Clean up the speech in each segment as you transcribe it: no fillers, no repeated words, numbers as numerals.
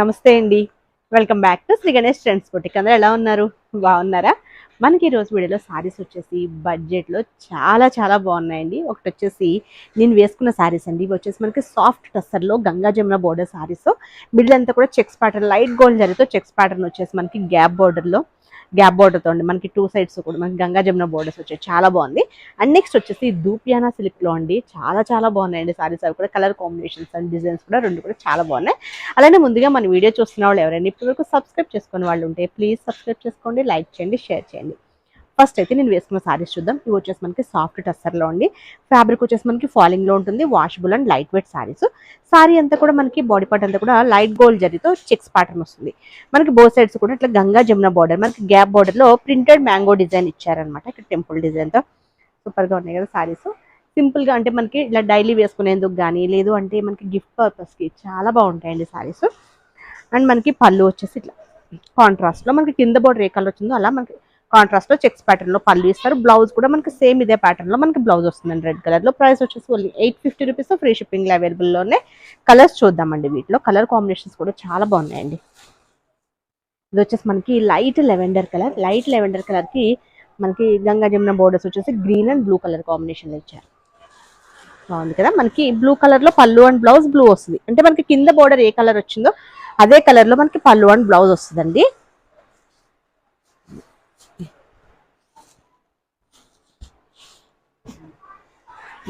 నమస్తే అండి. Welcome back to Shri Ganesh trends boutique. అందరూ ఎలా ఉన్నారు? బాగున్నారా? మనకి ఈరోజు వీడియోలో సారీస్ వచ్చేసి బడ్జెట్లో చాలా చాలా బాగున్నాయండి. ఒకటి వచ్చేసి నేను వేసుకున్న సారీస్ అండి. ఇవి వచ్చేసి మనకి సాఫ్ట్ టస్సర్లో Ganga Jamuna border saris. Middle అంతా కూడా చెక్స్ ప్యాటర్న్, లైట్ గోల్డ్ జరితో చెక్స్ ప్యాటర్న్ వచ్చేసి మనకి గ్యాప్ బోర్డర్తో అండి. మనకి టూ సైడ్స్ కూడా మనకి గంగా జమున బోర్డర్స్ వచ్చాయి, చాలా బాగుంది. అండ్ నెక్స్ట్ వచ్చేసి దూపియానా సిల్క్లో అండి, చాలా చాలా బాగున్నాయండి సారీస్. అవి కూడా కలర్ కాంబినేషన్స్ అండ్ డిజైన్స్ కూడా రెండు కూడా చాలా బాగున్నాయి. అలానే ముందుగా మన వీడియో చూస్తున్న వాళ్ళు ఎవరైనా ఇప్పటివరకు సబ్స్క్రైబ్ చేసుకునే వాళ్ళు ఉంటే ప్లీజ్ సబ్స్క్రైబ్ చేసుకోండి, లైక్ చేయండి, షేర్ చేయండి. ఫస్ట్ అయితే నేను వేసుకున్న సారీస్ చూద్దాం. ఇవి వచ్చేసి మనకి సాఫ్ట్ టస్సర్లో అండి. ఫ్యాబ్రిక్ వచ్చేసి మనకి ఫాలింగ్లో ఉంటుంది, washable and light weight saris. Sorry అంతా కూడా మనకి బాడీ పార్ట్ అంతా కూడా లైట్ గోల్డ్ జరీతో చెక్స్ ప్యాటర్న్ వస్తుంది. మనకి బోత్ సైడ్స్ కూడా ఇట్లా గంగా జమున బార్డర్, మనకి గ్యాప్ బార్డర్లో ప్రింటెడ్ మ్యాంగో డిజైన్ ఇచ్చారనమాట. ఇక్కడ టెంపుల్ డిజైన్తో సూపర్గా ఉన్నాయి కదా సారీస్. సింపుల్గా అంటే మనకి ఇలా డైలీ వేసుకునేందుకు కానీ, లేదు అంటే మనకి గిఫ్ట్ పర్పస్కి చాలా బాగుంటాయండి సారీస్. అండ్ మనకి పళ్ళు వచ్చేసి ఇట్లా కాంట్రాస్ట్లో, మనకి కింద బోర్డర్ ఏ కలర్ వచ్చిందో అలా మనకి కాంట్రాస్ట్లో చెక్స్ ప్యాటర్న్లో పళ్ళు ఇస్తారు. బ్లౌజ్ కూడా మనకి సేమ్ ఇదే ప్యాటర్న్లో మనకి బ్లౌజ్ వస్తుందండి, రెడ్ కలర్లో. ప్రైస్ వచ్చేసి ఓన్లీ 850 రూపీస్. ఫ్రీ షిప్పింగ్లో అవైలబుల్లోనే. కలర్స్ చూద్దామండి. వీటిలో కలర్ కాంబినేషన్స్ కూడా చాలా బాగున్నాయండి. ఇది వచ్చేసి మనకి లైట్ లెవెండర్ కలర్కి మనకి గంగా జమున బోర్డర్స్ వచ్చేసి గ్రీన్ అండ్ బ్లూ కలర్ కాంబినేషన్లో ఇచ్చారు. బాగుంది కదా. మనకి బ్లూ కలర్లో పళ్ళు అండ్ బ్లౌజ్ బ్లూ వస్తుంది. అంటే మనకి కింద బోర్డర్ ఏ కలర్ వచ్చిందో అదే కలర్లో మనకి పళ్ళు అండ్ బ్లౌజ్ వస్తుందండి.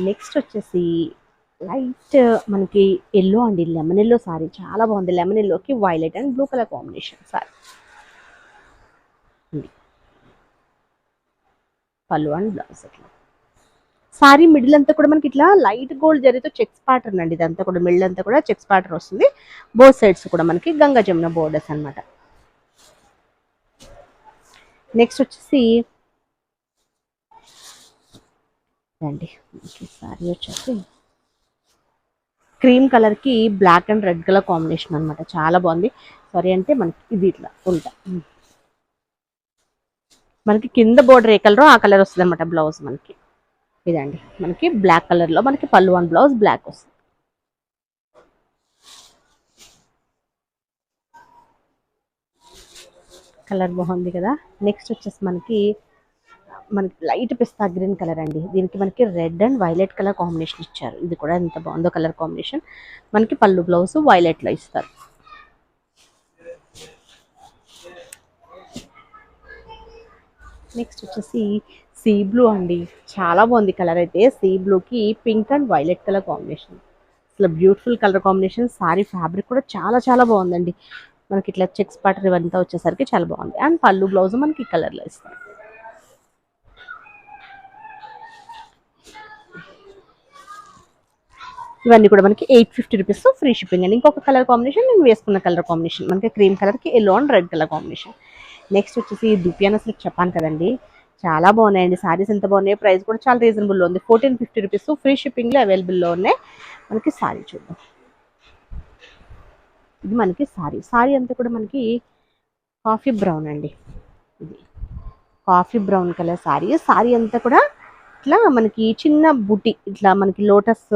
నెక్స్ట్ వచ్చేసి లైట్ మనకి ఎల్లో అండి, లెమన్ ఎల్లో సారీ చాలా బాగుంది. లెమన్ ఎల్లోకి violet and blue colour combination sari. పళ్ళు అండ్ బ్లౌజ్ అట్లా. సారీ మిడిల్ అంతా కూడా మనకి ఇట్లా లైట్ గోల్డ్ జరితో చెక్స్ ప్యాటర్న్ అండి. ఇదంతా కూడా మిడిల్ అంతా కూడా చెక్స్ ప్యాటర్న్ వస్తుంది. బోత్ సైడ్స్ కూడా మనకి గంగా జమున బోర్డర్స్ అనమాట. నెక్స్ట్ వచ్చేసి అండి సారీ వచ్చేసి క్రీమ్ కలర్కి black and red colour combination అనమాట, చాలా బాగుంది. సారీ అంటే మనకి ఇది ఇట్లా ఉంటా, మనకి కింద బోర్డర్ ఏ కలరో ఆ కలర్ వస్తుంది అనమాట. బ్లౌజ్ మనకి ఇదండి, మనకి బ్లాక్ కలర్లో మనకి పళ్ళు అండ్ బ్లౌజ్ బ్లాక్ వస్తుంది. కలర్ బాగుంది కదా. నెక్స్ట్ వచ్చేసి మనకి లైట్ పిస్తా గ్రీన్ కలర్ అండి. దీనికి మనకి red and violet colour combination ఇచ్చారు. ఇది కూడా ఎంత బాగుందో కలర్ కాంబినేషన్. మనకి పళ్ళు బ్లౌజ్ వైలెట్లో ఇస్తారు. నెక్స్ట్ వచ్చేసి సీ బ్లూ అండి, చాలా బాగుంది కలర్ అయితే. సీ బ్లూకి pink and violet colour combination, అసలు beautiful colour combination. Sari fabric కూడా చాలా చాలా బాగుందండి. మనకి ఇట్లా చెక్స్ ప్యాటర్న్ ఇవంతా వచ్చేసరికి చాలా బాగుంది. అండ్ పళ్ళు బ్లౌజ్ మనకి ఈ కలర్లో ఇస్తారు. ఇవన్నీ కూడా మనకి 850 రూపీస్ ఫ్రీ షిప్పింగ్ అండి. ఇంకొక కలర్ కాంబినేషన్ నేను వేసుకున్న కలర్ కాంబినేషన్ మనకి క్రీమ్ కలర్కి yellow and red colour combination. Next వచ్చేసి దుపియానా సిల్క్ చెప్పాను కదండి, చాలా బాగున్నాయండి సారీస్. ఎంత బాగున్నాయి, ప్రైస్ కూడా చాలా రీజనబుల్లో ఉంది. 1450 రూపీస్ ఫ్రీ షిప్పింగ్లో అవైలబుల్లో ఉన్నాయి. మనకి సారీ చూద్దాం. ఇది మనకి సారీ అంతా కూడా మనకి కాఫీ బ్రౌన్ అండి. ఇది కాఫీ బ్రౌన్ కలర్ సారీ అంతా కూడా ఇట్లా మనకి చిన్న బుటీ, ఇట్లా మనకి లోటస్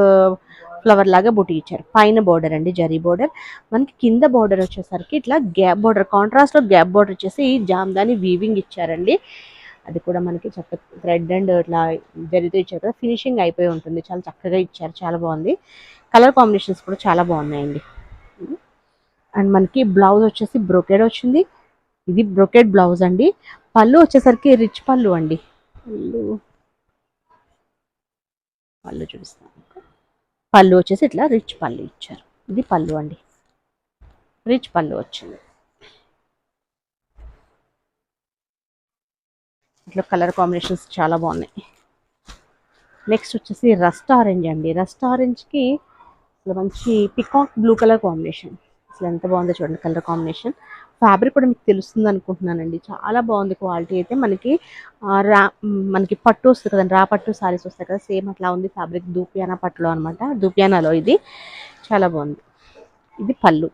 ఫ్లవర్ లాగా బుటీ ఇచ్చారు. పైన బోర్డర్ అండి, జరీ బోర్డర్. మనకి కింద బోర్డర్ వచ్చేసరికి ఇట్లా గ్యాప్ బోర్డర్, కాంట్రాస్ట్లో గ్యాప్ బోర్డర్ వచ్చేసి జామ్దాని వీవింగ్ ఇచ్చారండి. అది కూడా మనకి చక్కగా థ్రెడ్ అండ్ ఇట్లా జరితో ఇచ్చారు కదా, ఫినిషింగ్ అయిపోయి ఉంటుంది. చాలా చక్కగా ఇచ్చారు, చాలా బాగుంది. కలర్ కాంబినేషన్స్ కూడా చాలా బాగున్నాయండి. అండ్ మనకి బ్లౌజ్ వచ్చేసి బ్రోకెడ్ వచ్చింది. ఇది బ్రోకెడ్ బ్లౌజ్ అండి. పళ్ళు వచ్చేసరికి రిచ్ పళ్ళు అండి. పళ్ళు చూపిస్తాను. పళ్ళు వచ్చేసి ఇట్లా రిచ్ పళ్ళు ఇచ్చారు. ఇది పళ్ళు అండి, రిచ్ పళ్ళు వచ్చింది. ఇట్లా కలర్ కాంబినేషన్స్ చాలా బాగున్నాయి. నెక్స్ట్ వచ్చేసి రస్ట్ ఆరెంజ్ అండి. రస్ట్ ఆరెంజ్కి అసలు మంచి పికాక్ బ్లూ కలర్ కాంబినేషన్. అసలు ఎంత బాగుందో చూడండి కలర్ కాంబినేషన్. ఫ్యాబ్రిక్ కూడా మీకు తెలుస్తుంది అనుకుంటున్నానండి, చాలా బాగుంది. క్వాలిటీ అయితే మనకి పట్టు వస్తుంది కదండి, రా పట్టు సారీస్ వస్తాయి కదా, సేమ్ అట్లా ఉంది ఫ్యాబ్రిక్. దూపియానా పట్టులో అనమాట, దూపియానాలో ఇది చాలా బాగుంది. ఇది పళ్ళు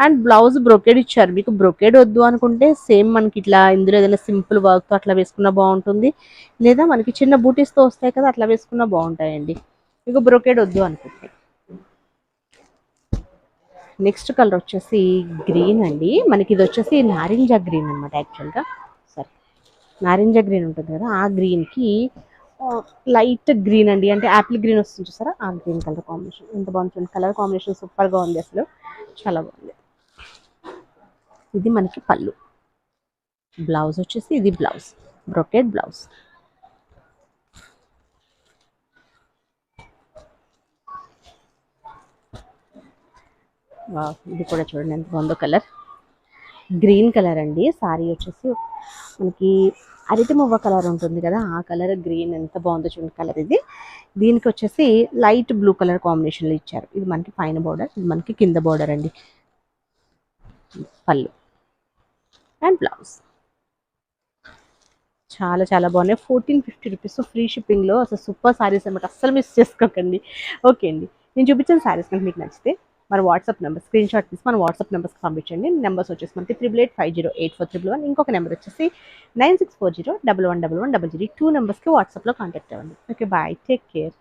అండ్ బ్లౌజ్ బ్రొకేడ్ ఇచ్చారు. మీకు బ్రొకేడ్ వద్దు అనుకుంటే సేమ్ మనకి ఇట్లా ఇందులో ఏదైనా సింపుల్ వర్క్తో అట్లా వేసుకున్నా బాగుంటుంది, లేదా మనకి చిన్న బూటీస్తో వస్తాయి కదా అట్లా వేసుకున్నా బాగుంటాయండి. మీకు బ్రొకేడ్ వద్దు అనుకుంటే. నెక్స్ట్ కలర్ వచ్చేసి గ్రీన్ అండి. మనకి ఇది వచ్చేసి నారింజ గ్రీన్ అనమాట. యాక్చువల్గా సరే, నారింజ గ్రీన్ ఉంటుంది కదా, ఆ గ్రీన్కి లైట్ గ్రీన్ అండి, అంటే యాపిల్ గ్రీన్ వస్తుంది చూసారా, ఆ గ్రీన్ కలర్ కాంబినేషన్ ఎంత బాగుంటుంది. కలర్ కాంబినేషన్ సూపర్గా ఉంది, అసలు చాలా బాగుంది. ఇది మనకి పళ్ళు. బ్లౌజ్ వచ్చేసి ఇది బ్లౌజ్, బ్రొకెట్ బ్లౌజ్. ఇది కూడా చూడండి ఎంత బాగుందో కలర్. గ్రీన్ కలర్ అండి. సారీ వచ్చేసి మనకి అరటి మువ్వ కలర్ ఉంటుంది కదా, ఆ కలర్ గ్రీన్ ఎంత బాగుందో చూడండి కలర్. ఇది దీనికి వచ్చేసి లైట్ బ్లూ కలర్ కాంబినేషన్లో ఇచ్చారు. ఇది మనకి పైన బోర్డర్, ఇది మనకి కింద బోర్డర్ అండి. పళ్ళు అండ్ బ్లౌజ్ చాలా చాలా బాగున్నాయి. 1450 రూపీస్ ఫ్రీ షిప్పింగ్లో అసలు సూపర్ సారీస్ అనమాట. అస్సలు మిస్ చేసుకోకండి. ఓకే అండి, నేను చూపించిన సారీస్ కనుక మీకు నచ్చితే మన వాట్సాప్ నెంబర్ స్క్రీన్ షాట్ తీసి మన వాట్సాప్ నెంబర్స్కి పంపించండి. నెంబర్స్ వచ్చేసి మనకి 88508411, ఇంకొక నెంబర్ వచ్చేసి 9640111100. 2 నెంబర్స్కి వాట్సాప్లో కాంటాక్ట్ అవ్వండి. Okay, bye, take care.